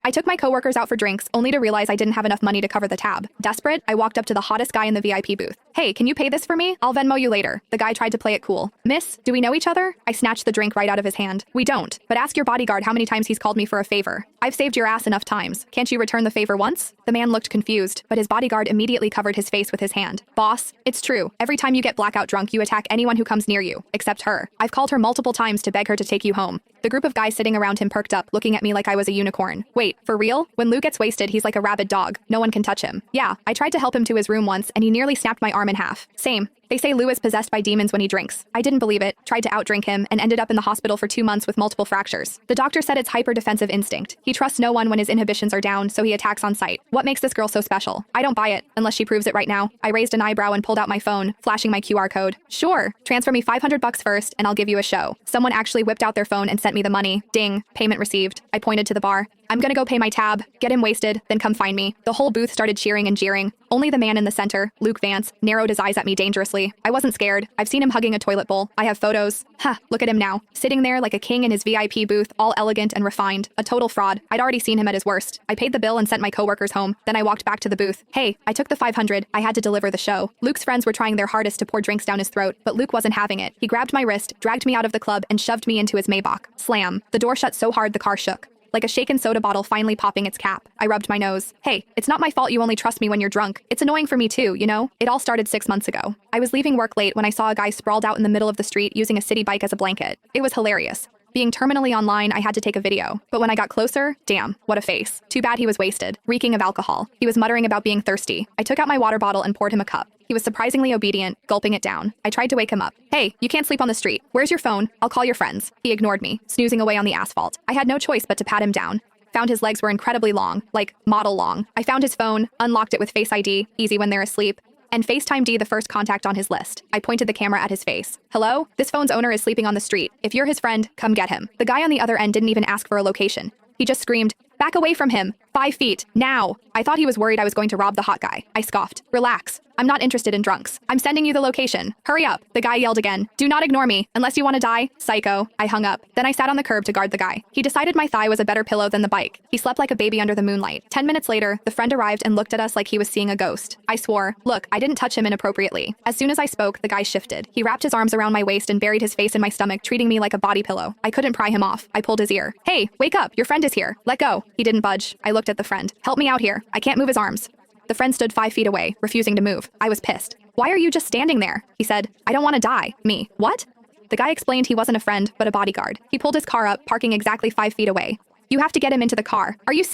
I took my coworkers out for drinks, only to realize I didn't have enough money to cover the tab. Desperate, I walked up to the hottest guy in the VIP booth. Hey, can you pay this for me? I'll Venmo you later. The guy tried to play it cool. Miss, do we know each other? I snatched the drink right out of his hand. We don't, but ask your bodyguard how many times he's called me for a favor. I've saved your ass enough times. Can't you return the favor once? The man looked confused, but his bodyguard immediately covered his face with his hand. Boss, it's true. Every time you get blackout drunk, you attack anyone who comes near you, except her. I've called her multiple times to beg her to take you home. The group of guys sitting around him perked up, looking at me like I was a unicorn. Wait, for real? When Lou gets wasted, he's like a rabid dog. No one can touch him. Yeah, I tried to help him to his room once, and he nearly snapped my arm in half. Same. They say Lou is possessed by demons when he drinks. I didn't believe it, tried to outdrink him, and ended up in the hospital for 2 months with multiple fractures. The doctor said it's hyper-defensive instinct. He trusts no one when his inhibitions are down, so he attacks on sight. What makes this girl so special? I don't buy it, unless she proves it right now. I raised an eyebrow and pulled out my phone, flashing my QR code. Sure, transfer me $500 first, and I'll give you a show. Someone actually whipped out their phone and sent me the money. Ding, payment received. I pointed to the bar. I'm gonna go pay my tab, get him wasted, then come find me. The whole booth started cheering and jeering. Only the man in the center, Luke Vance, narrowed his eyes at me dangerously. I wasn't scared. I've seen him hugging a toilet bowl. I have photos. Look at him now, sitting there like a king in his VIP booth, all elegant and refined. A total fraud. I'd already seen him at his worst. I paid the bill and sent my coworkers home. Then I walked back to the booth. Hey, I took the 500. I had to deliver the show. Luke's friends were trying their hardest to pour drinks down his throat, but Luke wasn't having it. He grabbed my wrist, dragged me out of the club, and shoved me into his Maybach. Slam. The door shut so hard the car shook. Like a shaken soda bottle finally popping its cap. I rubbed my nose. Hey, it's not my fault you only trust me when you're drunk. It's annoying for me too, you know? It all started 6 months ago. I was leaving work late when I saw a guy sprawled out in the middle of the street using a city bike as a blanket. It was hilarious. Being terminally online, I had to take a video. But when I got closer, damn, what a face. Too bad he was wasted, reeking of alcohol. He was muttering about being thirsty. I took out my water bottle and poured him a cup. He was surprisingly obedient, gulping it down. I tried to wake him up. Hey, you can't sleep on the street. Where's your phone? I'll call your friends. He ignored me, snoozing away on the asphalt. I had no choice but to pat him down. Found his legs were incredibly long, like model long. I found his phone, unlocked it with Face ID, easy when they're asleep, and FaceTime D the first contact on his list. I pointed the camera at his face. Hello? This phone's owner is sleeping on the street. If you're his friend, come get him. The guy on the other end didn't even ask for a location. He just screamed, back away from him, 5 feet, now. I thought he was worried I was going to rob the hot guy. I scoffed. Relax. I'm not interested in drunks. I'm sending you the location. Hurry up. The guy yelled again. Do not ignore me, unless you want to die, psycho. I hung up. Then I sat on the curb to guard the guy. He decided my thigh was a better pillow than the bike. He slept like a baby under the moonlight. 10 minutes later, the friend arrived and looked at us like he was seeing a ghost. I swore, look, I didn't touch him inappropriately. As soon as I spoke, the guy shifted. He wrapped his arms around my waist and buried his face in my stomach, treating me like a body pillow. I couldn't pry him off. I pulled his ear. Hey, wake up. Your friend is here. Let go. He didn't budge. I looked at the friend. Help me out here. I can't move his arms. The friend stood 5 feet away, refusing to move. I was pissed. Why are you just standing there? He said, I don't want to die. Me. What? The guy explained he wasn't a friend, but a bodyguard. He pulled his car up, parking exactly 5 feet away. You have to get him into the car. Are you